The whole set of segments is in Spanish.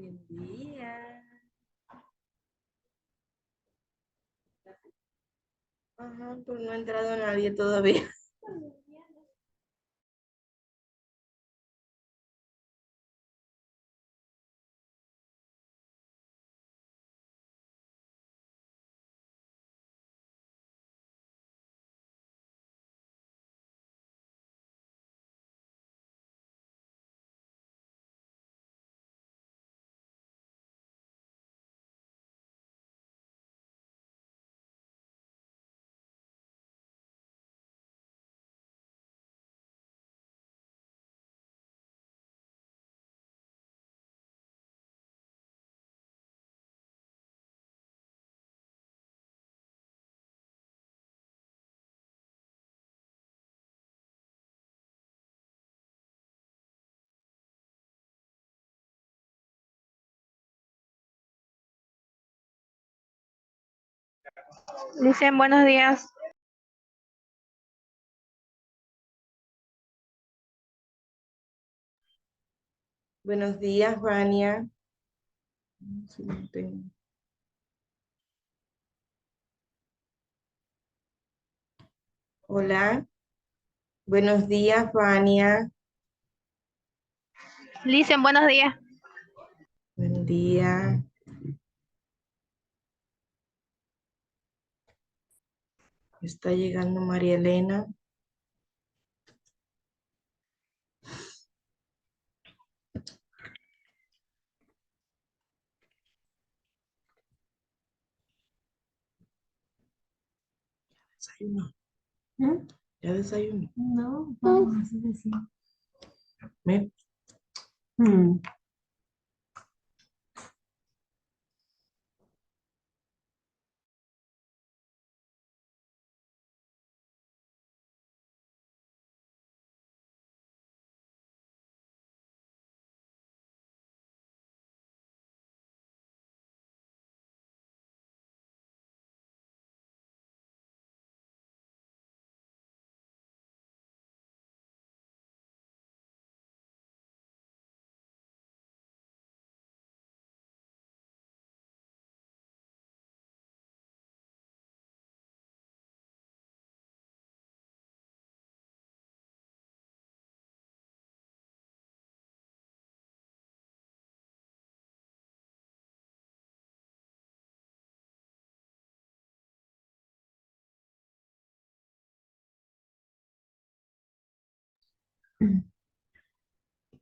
Buen día. Ajá, pero no ha entrado nadie todavía. Dicen buenos días. Buenos días, Vania. Sí, no tengo. Hola. Buenos días, Vania. Dicen buenos días. Buen día. Está llegando María Elena. Desayuno. Ya desayuno. No, vamos a hacer así. ¿Ve?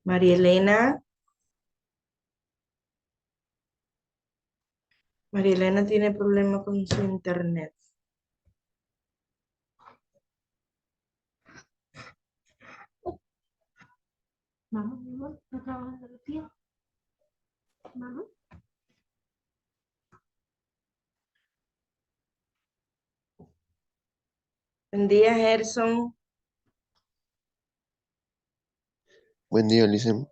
María Elena. María Elena tiene problemas con su internet. Vamos, mi amor, ¿no trabajando los pies? Vamos. Buen día, Gerson. Buen día, Licen.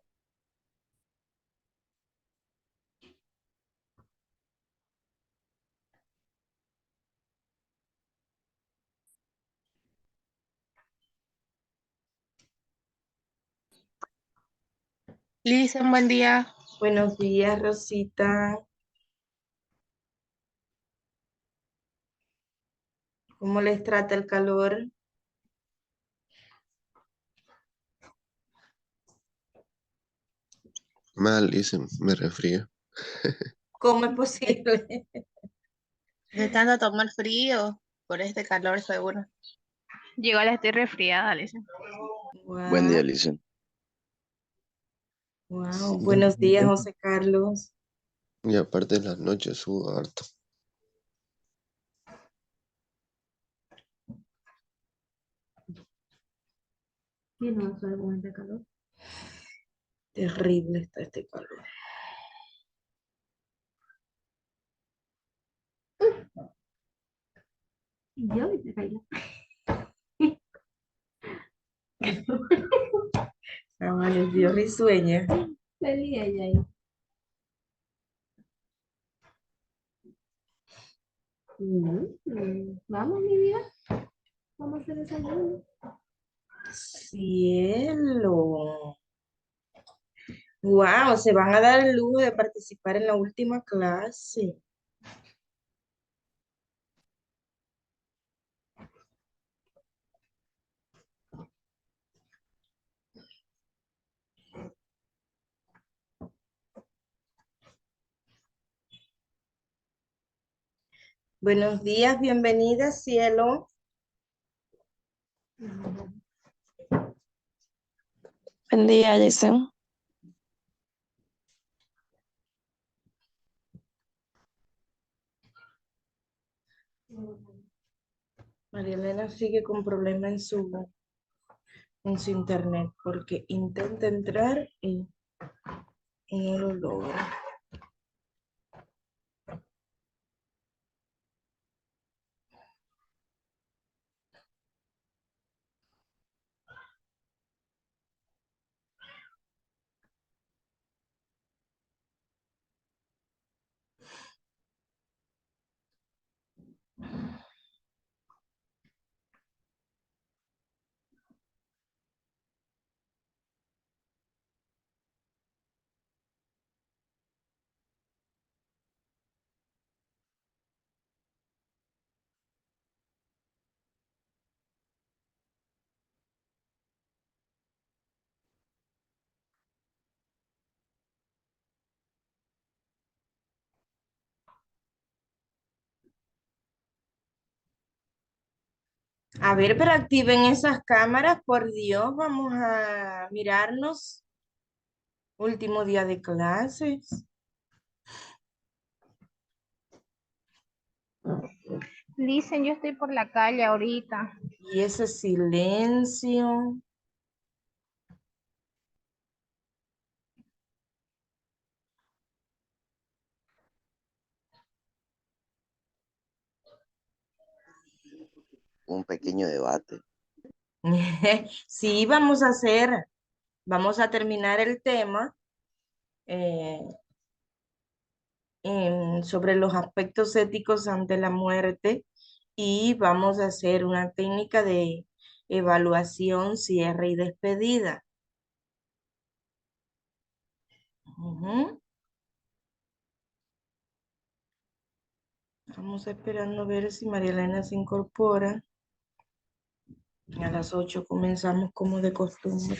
Dicen buen día. Buenos días, Rosita. ¿Cómo les trata el calor? Mal, Licen, me resfría. ¿Cómo es posible? Intentando tomar frío por este calor seguro. Llegó la estoy resfriada, dicen. Buen día, Wow, Licen. wow. Buenos días, José Carlos. Y aparte de las noches subo harto. ¿Quién no hace algo de calor? Terrible está este calor. Y yo, y te caí. Amaneció risueña. Feliz ella ahí. Vamos, mi vida. Vamos a hacer desayuno. Cielo. Wow, se van a dar el lujo de participar en la última clase. Buenos días, bienvenida, cielo. Buen día, Jason. María Elena sigue con problemas en su internet porque intenta entrar y no lo logra. A ver, pero activen esas cámaras, por Dios, vamos a mirarnos. Último día de clases. Dicen, yo estoy por la calle ahorita. Y ese silencio. Un pequeño debate. Sí, vamos a terminar el tema eh, sobre los aspectos éticos ante la muerte y vamos a hacer una técnica de evaluación, cierre y despedida. Ujú. Estamos esperando a ver si María Elena se incorpora. A las 8 comenzamos como de costumbre.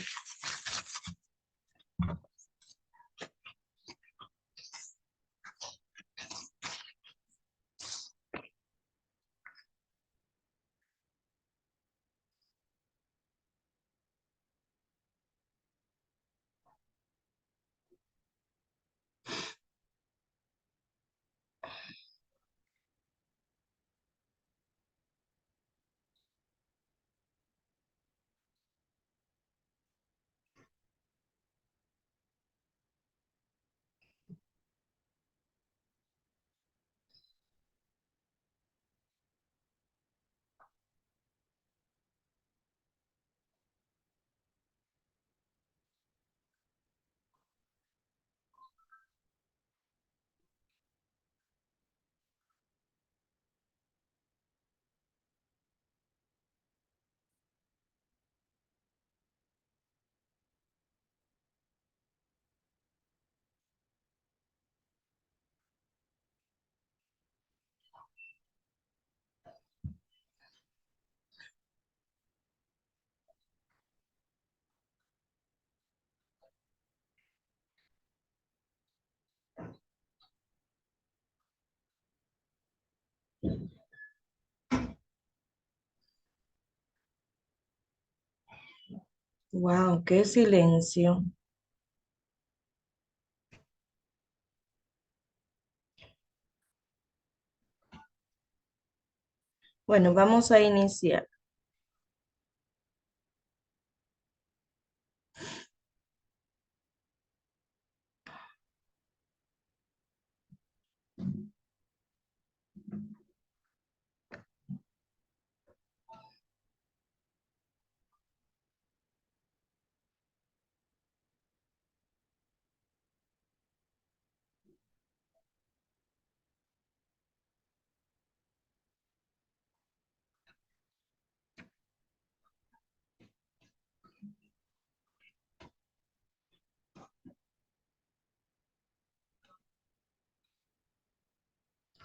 Wow, qué silencio. Bueno, vamos a iniciar.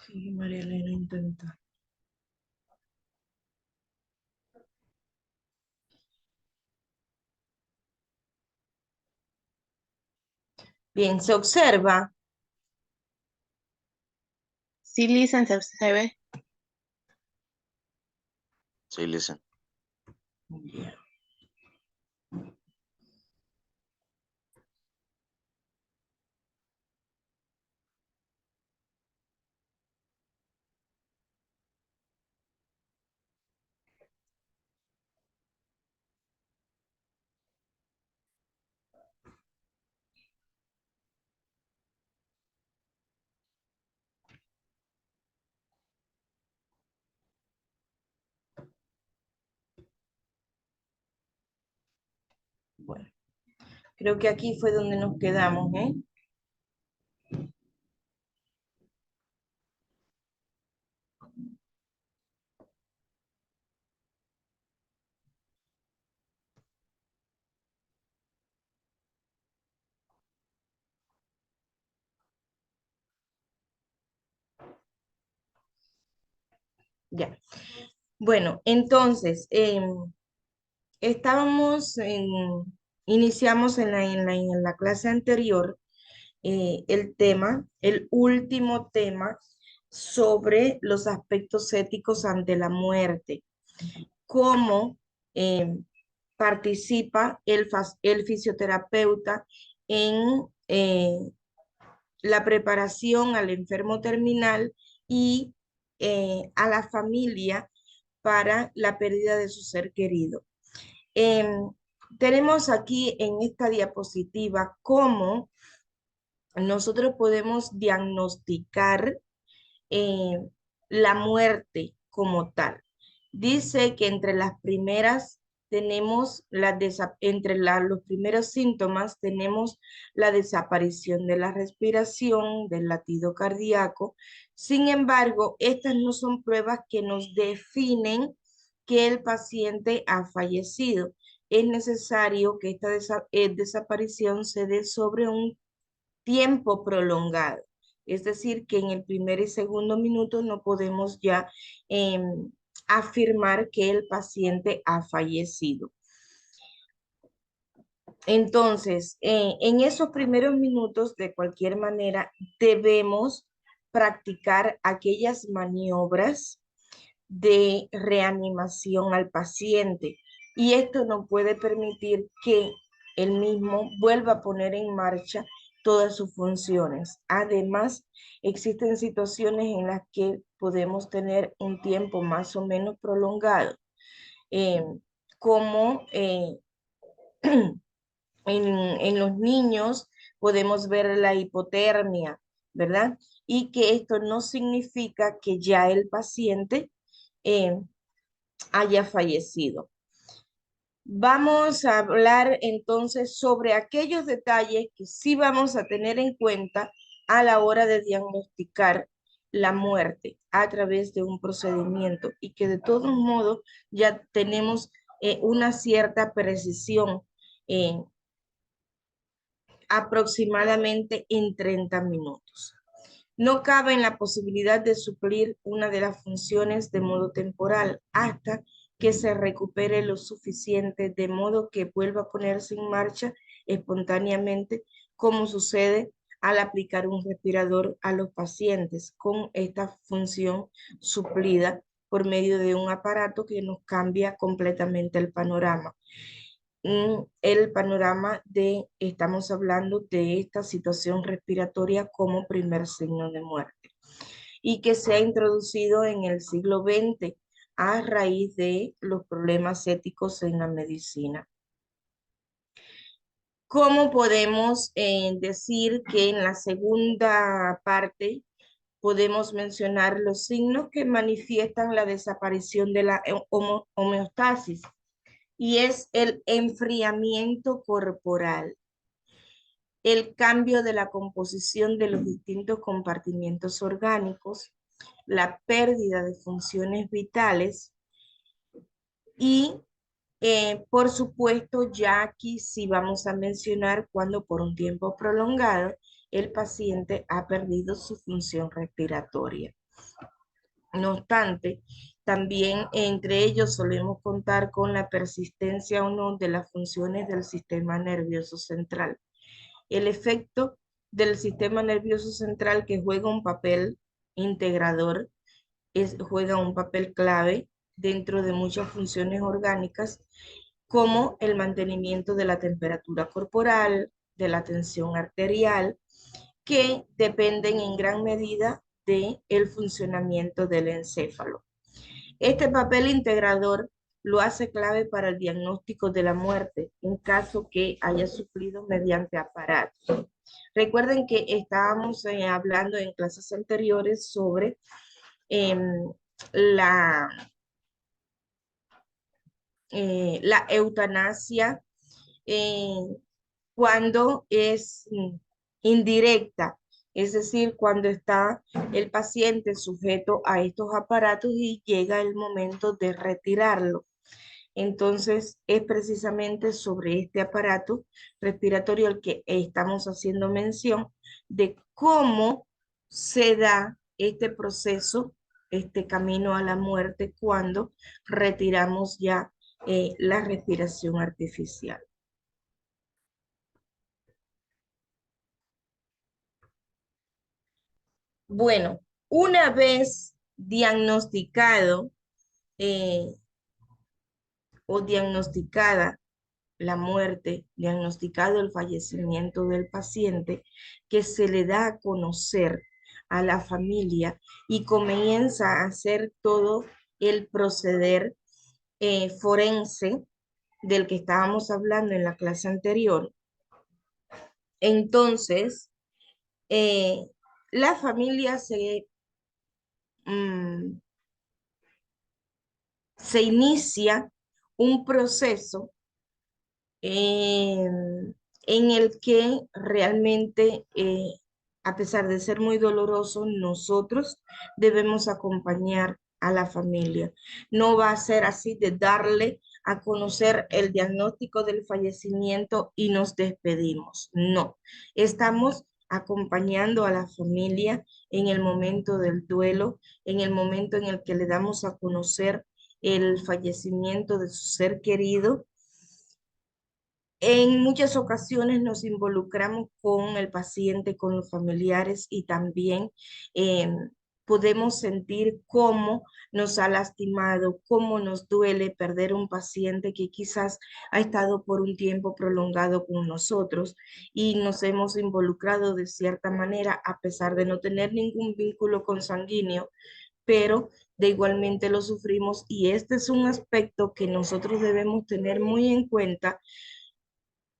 Sí, María Elena intenta. Bien, se observa. Sí, listen, se ve. Sí, listen. Ya. Bueno, creo que aquí fue donde nos quedamos, ¿eh? Ya. Bueno, entonces, estábamos iniciamos en la clase anterior el último tema sobre los aspectos éticos ante la muerte, cómo eh, participa el fisioterapeuta en la preparación al enfermo terminal y a la familia para la pérdida de su ser querido. Em, Tenemos aquí en esta diapositiva cómo nosotros podemos diagnosticar eh, la muerte como tal. Dice que entre las primeras tenemos los primeros síntomas tenemos la desaparición de la respiración, del latido cardíaco. Sin embargo, estas no son pruebas que nos definen que el paciente ha fallecido. Es necesario que esta desaparición se dé sobre un tiempo prolongado. Es decir, que en el primer y segundo minuto no podemos ya afirmar que el paciente ha fallecido. Entonces, en esos primeros minutos, de cualquier manera, debemos practicar aquellas maniobras de reanimación al paciente. Y esto no puede permitir que el mismo vuelva a poner en marcha todas sus funciones. Además, existen situaciones en las que podemos tener un tiempo más o menos prolongado, eh, como en los niños podemos ver la hipotermia, ¿verdad? Y que esto no significa que ya el paciente eh, haya fallecido. Vamos a hablar entonces sobre aquellos detalles que sí vamos a tener en cuenta a la hora de diagnosticar la muerte a través de un procedimiento y que de todos modos ya tenemos una cierta precisión eh, aproximadamente en 30 minutos. No cabe en la posibilidad de suplir una de las funciones de modo temporal hasta que se recupere lo suficiente de modo que vuelva a ponerse en marcha espontáneamente, como sucede al aplicar un respirador a los pacientes con esta función suplida por medio de un aparato que nos cambia completamente el panorama. El panorama estamos hablando de esta situación respiratoria como primer signo de muerte y que se ha introducido en el siglo XX a raíz de los problemas éticos en la medicina. ¿Cómo podemos decir que en la segunda parte podemos mencionar los signos que manifiestan la desaparición de la homeostasis? Y es el enfriamiento corporal, el cambio de la composición de los distintos compartimientos orgánicos, la pérdida de funciones vitales y, por supuesto, ya aquí sí vamos a mencionar cuando por un tiempo prolongado el paciente ha perdido su función respiratoria. No obstante, también entre ellos solemos contar con la persistencia o no de las funciones del sistema nervioso central. El efecto del sistema nervioso central, que juega un papel integrador, juega un papel clave dentro de muchas funciones orgánicas, como el mantenimiento de la temperatura corporal, de la tensión arterial, que dependen en gran medida del funcionamiento del encéfalo. Este papel integrador lo hace clave para el diagnóstico de la muerte en caso que haya sufrido mediante aparatos. Recuerden que estábamos hablando en clases anteriores sobre la eutanasia cuando es indirecta, es decir, cuando está el paciente sujeto a estos aparatos y llega el momento de retirarlo. Entonces, es precisamente sobre este aparato respiratorio al que estamos haciendo mención de cómo se da este proceso, este camino a la muerte cuando retiramos ya la respiración artificial. Bueno, una vez diagnosticado o diagnosticada la muerte, diagnosticado el fallecimiento del paciente, que se le da a conocer a la familia y comienza a hacer todo el proceder forense del que estábamos hablando en la clase anterior. Entonces, la familia se inicia un proceso en el que realmente, a pesar de ser muy doloroso, nosotros debemos acompañar a la familia. No va a ser así de darle a conocer el diagnóstico del fallecimiento y nos despedimos. No, estamos acompañando a la familia en el momento del duelo, en el momento en el que le damos a conocer el fallecimiento de su ser querido. En muchas ocasiones nos involucramos con el paciente, con los familiares y también podemos sentir cómo nos ha lastimado, cómo nos duele perder un paciente que quizás ha estado por un tiempo prolongado con nosotros y nos hemos involucrado de cierta manera a pesar de no tener ningún vínculo consanguíneo, pero de igualmente lo sufrimos y este es un aspecto que nosotros debemos tener muy en cuenta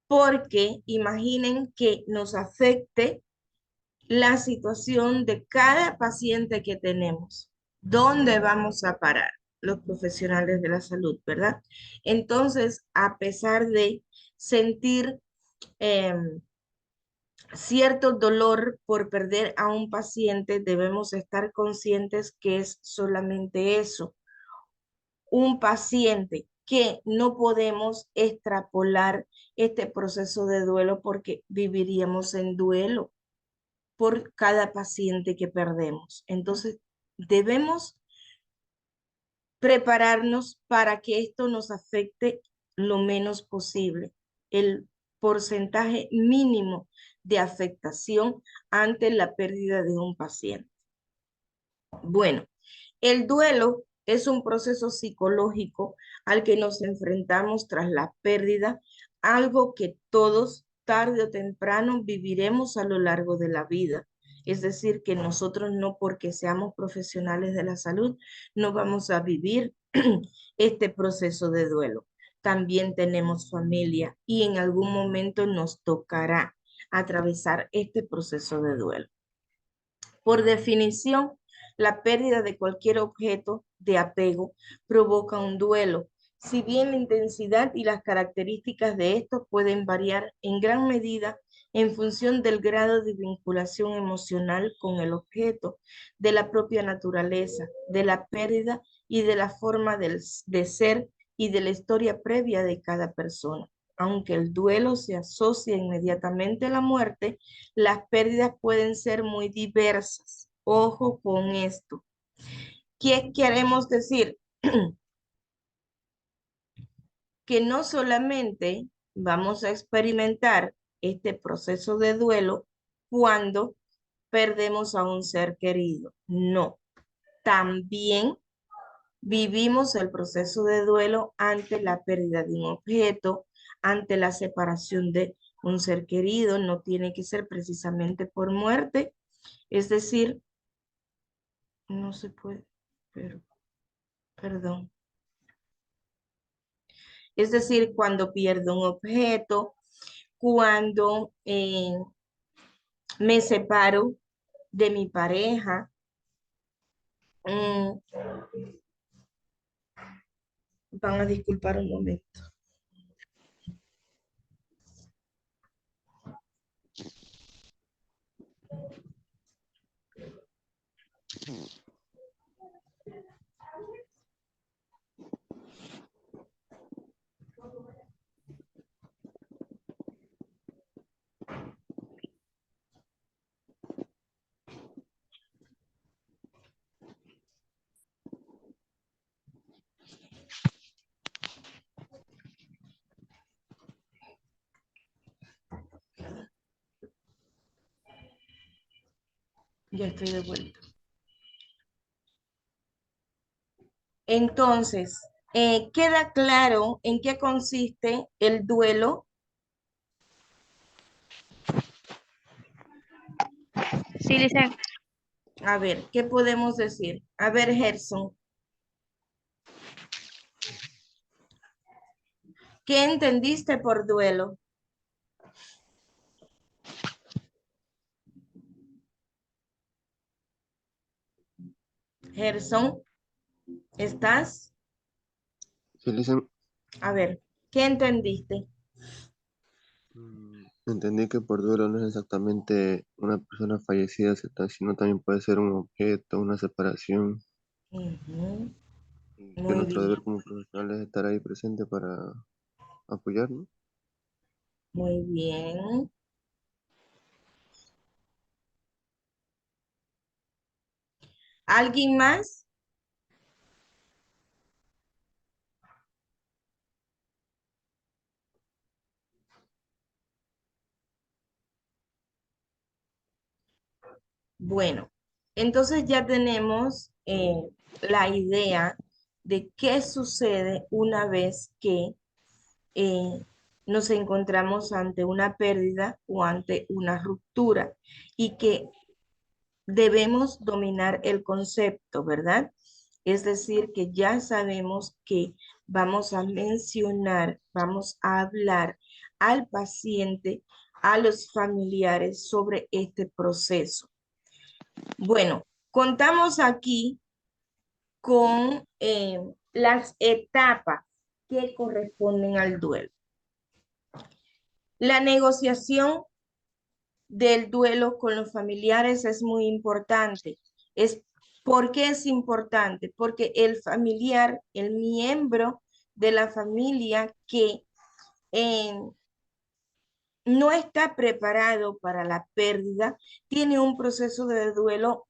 porque imaginen que nos afecte la situación de cada paciente que tenemos. ¿Dónde vamos a parar los profesionales de la salud, verdad? Entonces, a pesar de sentir cierto dolor por perder a un paciente, debemos estar conscientes que es solamente eso, un paciente, que no podemos extrapolar este proceso de duelo porque viviríamos en duelo por cada paciente que perdemos. Entonces, debemos prepararnos para que esto nos afecte lo menos posible, el porcentaje mínimo de afectación ante la pérdida de un paciente. Bueno, el duelo es un proceso psicológico al que nos enfrentamos tras la pérdida, algo que todos tarde o temprano viviremos a lo largo de la vida. Es decir, que nosotros no porque seamos profesionales de la salud, no vamos a vivir este proceso de duelo. También tenemos familia y en algún momento nos tocará atravesar este proceso de duelo. Por definición, la pérdida de cualquier objeto de apego provoca un duelo. Si bien la intensidad y las características de estos pueden variar en gran medida en función del grado de vinculación emocional con el objeto, de la propia naturaleza, de la pérdida y de la forma de ser y de la historia previa de cada persona. Aunque el duelo se asocia inmediatamente a la muerte, las pérdidas pueden ser muy diversas. Ojo con esto. ¿Qué queremos decir? Que no solamente vamos a experimentar este proceso de duelo cuando perdemos a un ser querido. No, también vivimos el proceso de duelo ante la pérdida de un objeto, ante la separación de un ser querido. No tiene que ser precisamente por muerte, es decir, no se puede, pero, perdón. Es decir, cuando pierdo un objeto, cuando me separo de mi pareja. mm, Van a disculpar un momento. Ya estoy de vuelta. Entonces, ¿queda claro en qué consiste el duelo? Sí, Licen. A ver, ¿qué podemos decir? A ver, Gerson, ¿qué entendiste por duelo? Gerson, ¿estás? Sí, Lizeth, A ver, ¿qué entendiste? entendí que por duelo no es exactamente una persona fallecida, sino también puede ser un objeto, una separación, Ujú, y que muy nuestro bien, deber como profesionales es estar ahí presente para apoyarnos. muy bien. ¿Alguien más? Bueno, entonces ya tenemos la idea de qué sucede una vez que eh, nos encontramos ante una pérdida o ante una ruptura y que debemos dominar el concepto, ¿verdad? Es decir, que ya sabemos que vamos a mencionar, vamos a hablar al paciente, a los familiares sobre este proceso. Bueno, contamos aquí con las etapas que corresponden al duelo. La negociación del duelo con los familiares es muy importante. ¿Por qué es importante? Porque el familiar, el miembro de la familia que eh, no está preparado para la pérdida, tiene un proceso de duelo,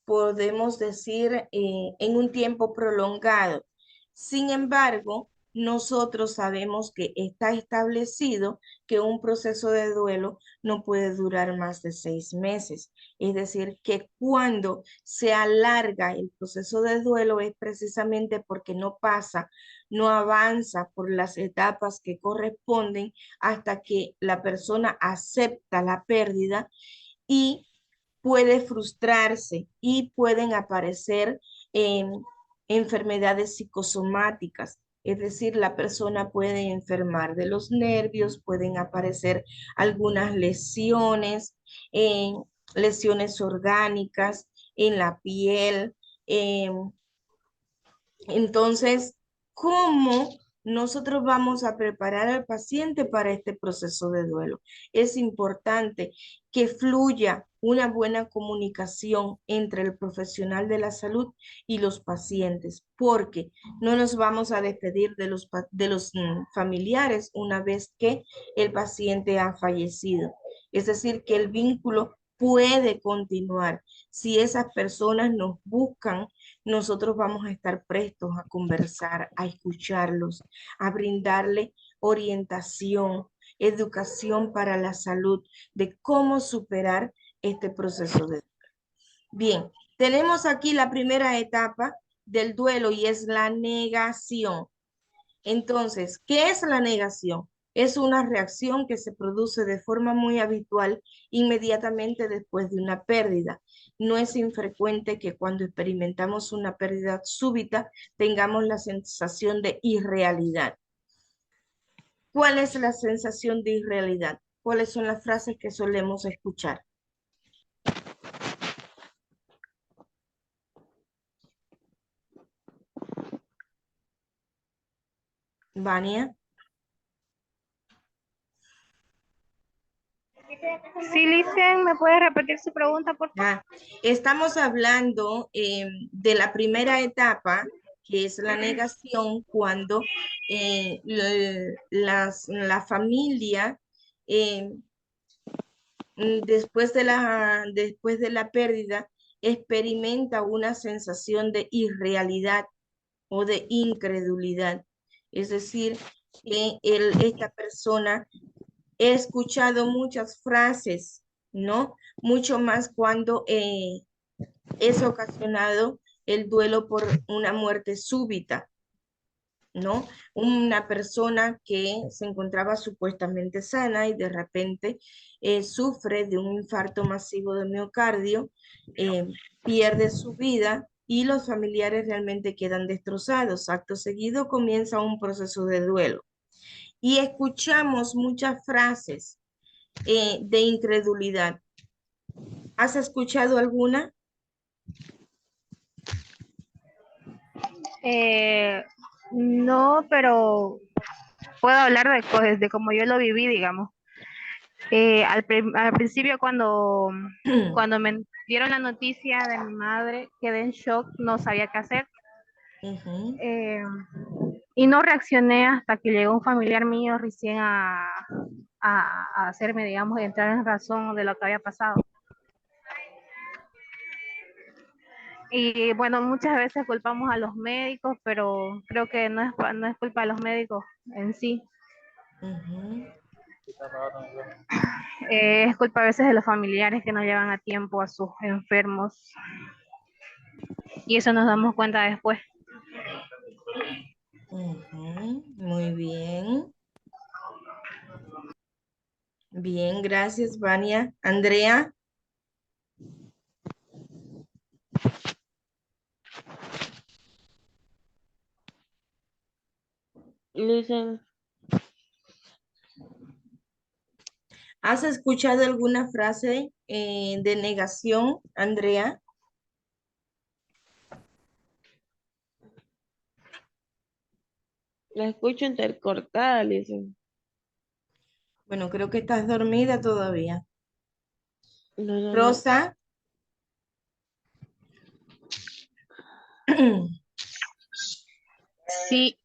podemos decir, en un tiempo prolongado. Sin embargo, nosotros sabemos que está establecido que un proceso de duelo no puede durar más de 6 meses. Es decir, que cuando se alarga el proceso de duelo es precisamente porque no pasa, no avanza por las etapas que corresponden hasta que la persona acepta la pérdida y puede frustrarse y pueden aparecer enfermedades psicosomáticas. Es decir, la persona puede enfermar de los nervios, pueden aparecer algunas lesiones, eh, lesiones orgánicas en la piel, eh, entonces, ¿cómo nosotros vamos a preparar al paciente para este proceso de duelo? Es importante que fluya una buena comunicación entre el profesional de la salud y los pacientes, porque no nos vamos a despedir de los familiares una vez que el paciente ha fallecido. Es decir, que el vínculo puede continuar. Si esas personas nos buscan, nosotros vamos a estar prestos a conversar, a escucharlos, a brindarle orientación, educación para la salud, de cómo superar este proceso de duelo. Bien, tenemos aquí la primera etapa del duelo y es la negación. Entonces, ¿qué es la negación? Es una reacción que se produce de forma muy habitual inmediatamente después de una pérdida. No es infrecuente que cuando experimentamos una pérdida súbita tengamos la sensación de irrealidad. ¿Cuál es la sensación de irrealidad? ¿Cuáles son las frases que solemos escuchar? Vania. Sí, Licen, ¿me puedes repetir su pregunta, por favor? Estamos hablando de la primera etapa, que es la negación, cuando la familia, después de la pérdida, experimenta una sensación de irrealidad o de incredulidad. Es decir, que esta persona he escuchado muchas frases, ¿no? Mucho más cuando es ocasionado el duelo por una muerte súbita, ¿no? Una persona que se encontraba supuestamente sana y de repente sufre de un infarto masivo de miocardio, pierde su vida y los familiares realmente quedan destrozados. Acto seguido comienza un proceso de duelo. Y escuchamos muchas frases de incredulidad. ¿Has escuchado alguna? No, pero puedo hablar de cómo yo lo viví, digamos. Al principio cuando me dieron la noticia de mi madre, quedé en shock, no sabía qué hacer. Ujú. Y no reaccioné hasta que llegó un familiar mío recién a hacerme, digamos, entrar en razón de lo que había pasado. Y bueno, muchas veces culpamos a los médicos, pero creo que no es culpa de los médicos en sí. Ujú. Es culpa a veces de los familiares que no llevan a tiempo a sus enfermos. Y eso nos damos cuenta después. Ujú. Muy bien. Bien, gracias, Vania. Andrea. Listen, ¿Has escuchado alguna frase de negación, Andrea? la escucho intercortada, listen. Bueno, creo que estás dormida todavía. No, no, no. Rosa. Sí,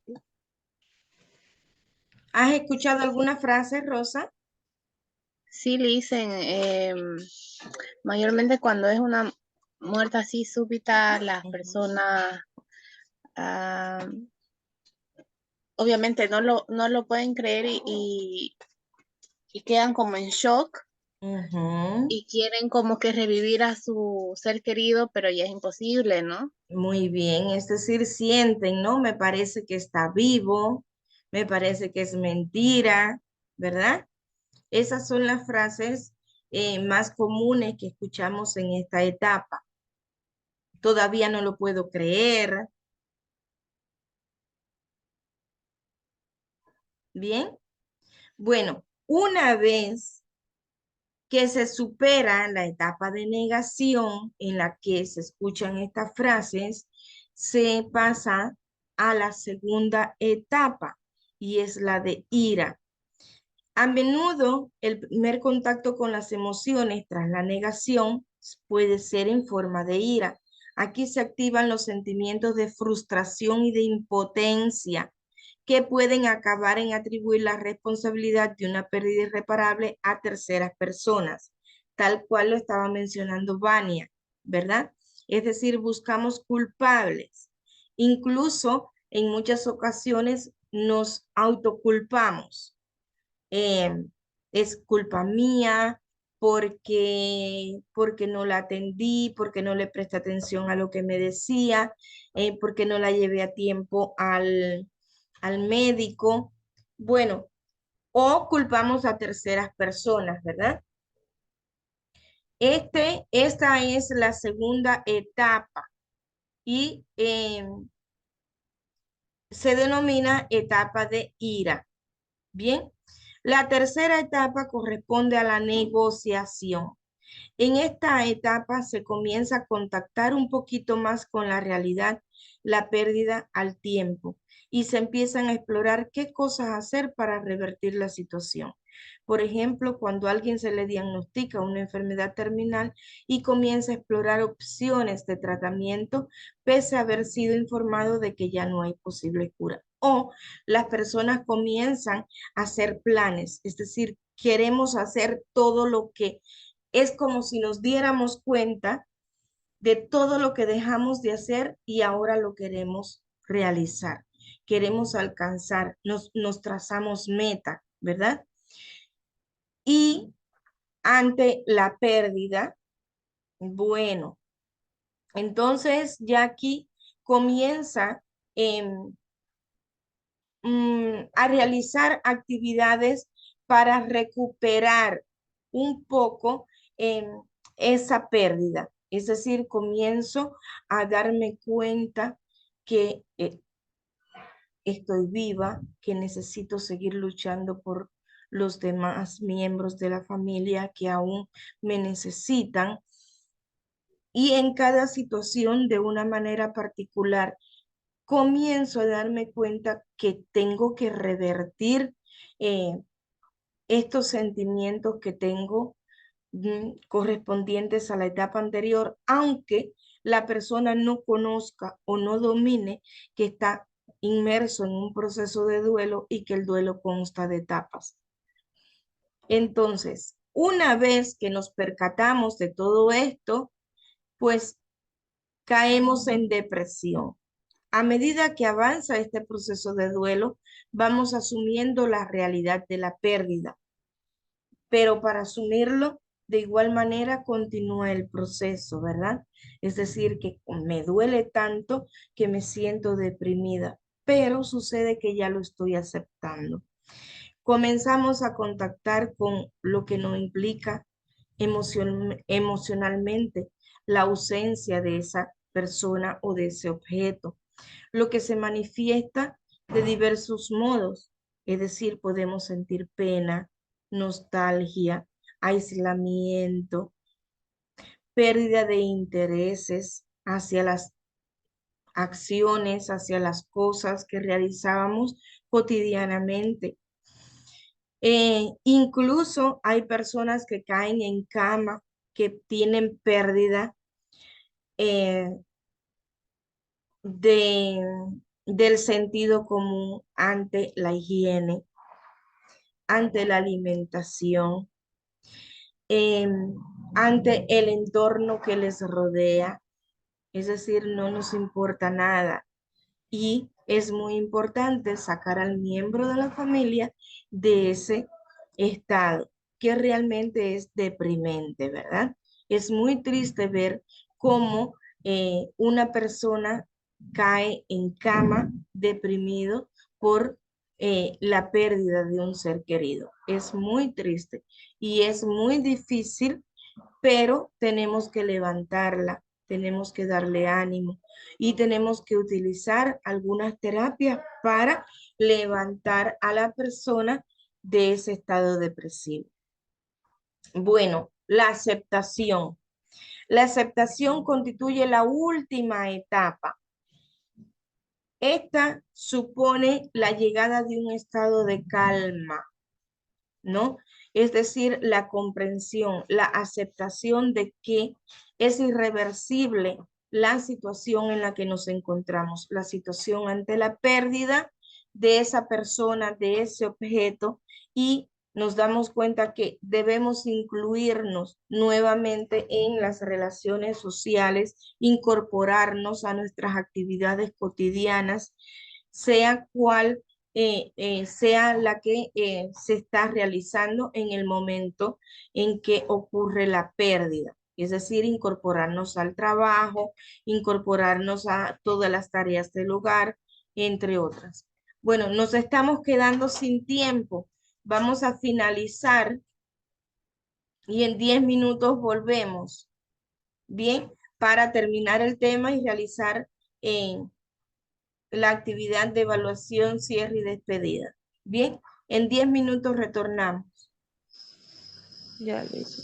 ¿Has escuchado alguna frase, Rosa? sí le dicen, mayormente cuando es una muerte así súbita, las Ujú. personas ah, obviamente no lo pueden creer y quedan como en shock Ujú. y quieren como que revivir a su ser querido, pero ya es imposible, ¿no? Muy bien, es decir, sienten, ¿no? Me parece que está vivo, me parece que es mentira, ¿verdad? Esas son las frases más comunes que escuchamos en esta etapa. Todavía no lo puedo creer. Bien, bueno, una vez que se supera la etapa de negación en la que se escuchan estas frases, se pasa a la segunda etapa y es la de ira. A menudo el primer contacto con las emociones tras la negación puede ser en forma de ira. Aquí se activan los sentimientos de frustración y de impotencia que pueden acabar en atribuir la responsabilidad de una pérdida irreparable a terceras personas. tal cual lo estaba mencionando Vania, ¿verdad? Es decir, buscamos culpables. Incluso en muchas ocasiones nos autoculpamos. Es culpa mía porque no la atendí, porque no le presté atención a lo que me decía, porque no la llevé a tiempo al médico. Bueno, o culpamos a terceras personas, ¿verdad? Esta es la segunda etapa y se denomina etapa de ira. Bien, la tercera etapa corresponde a la negociación. En esta etapa se comienza a contactar un poquito más con la realidad, la pérdida al tiempo, y se empiezan a explorar qué cosas hacer para revertir la situación. Por ejemplo, cuando a alguien se le diagnostica una enfermedad terminal y comienza a explorar opciones de tratamiento, pese a haber sido informado de que ya no hay posible cura. O las personas comienzan a hacer planes, es decir, queremos hacer todo lo que es como si nos diéramos cuenta de todo lo que dejamos de hacer y ahora lo queremos realizar. Queremos alcanzar, nos trazamos meta, ¿verdad? Y ante la pérdida, bueno, entonces ya aquí comienza a realizar actividades para recuperar un poco esa pérdida. Es decir, comienzo a darme cuenta que estoy viva, que necesito seguir luchando por los demás miembros de la familia que aún me necesitan. Y en cada situación, de una manera particular, comienzo a darme cuenta que tengo que revertir eh, estos sentimientos que tengo correspondientes a la etapa anterior, aunque la persona no conozca o no domine que está inmerso en un proceso de duelo y que el duelo consta de etapas. Entonces, una vez que nos percatamos de todo esto, pues caemos en depresión. A medida que avanza este proceso de duelo, vamos asumiendo la realidad de la pérdida, pero para asumirlo, de igual manera continúa el proceso, ¿verdad? Es decir, que me duele tanto que me siento deprimida, pero sucede que ya lo estoy aceptando. Comenzamos a contactar con lo que nos implica emocionalmente la ausencia de esa persona o de ese objeto, lo que se manifiesta de diversos modos, es decir, podemos sentir pena, nostalgia, aislamiento, pérdida de intereses hacia las acciones, hacia las cosas que realizábamos cotidianamente. Incluso hay personas que caen en cama, que tienen pérdida eh, de, del sentido común ante la higiene, ante la alimentación, ante el entorno que les rodea. Es decir, no nos importa nada. Y es muy importante sacar al miembro de la familia de ese estado, que realmente es deprimente, ¿verdad? Es muy triste ver cómo una persona cae en cama deprimido por la pérdida de un ser querido. Es muy triste y es muy difícil, pero tenemos que levantarla, tenemos que darle ánimo y tenemos que utilizar algunas terapias para levantar a la persona de ese estado depresivo. Bueno, la aceptación. La aceptación constituye la última etapa. Esta supone la llegada de un estado de calma, ¿no? Es decir, la comprensión, la aceptación de que es irreversible la situación en la que nos encontramos, la situación ante la pérdida de esa persona, de ese objeto, y nos damos cuenta que debemos incluirnos nuevamente en las relaciones sociales, incorporarnos a nuestras actividades cotidianas, sea cual sea la que se está realizando en el momento en que ocurre la pérdida. Es decir, incorporarnos al trabajo, incorporarnos a todas las tareas del hogar, entre otras. Bueno, nos estamos quedando sin tiempo. Vamos a finalizar y en 10 minutos volvemos. Bien, para terminar el tema y realizar la actividad de evaluación, cierre y despedida. Bien, en 10 minutos retornamos. Ya lo hice.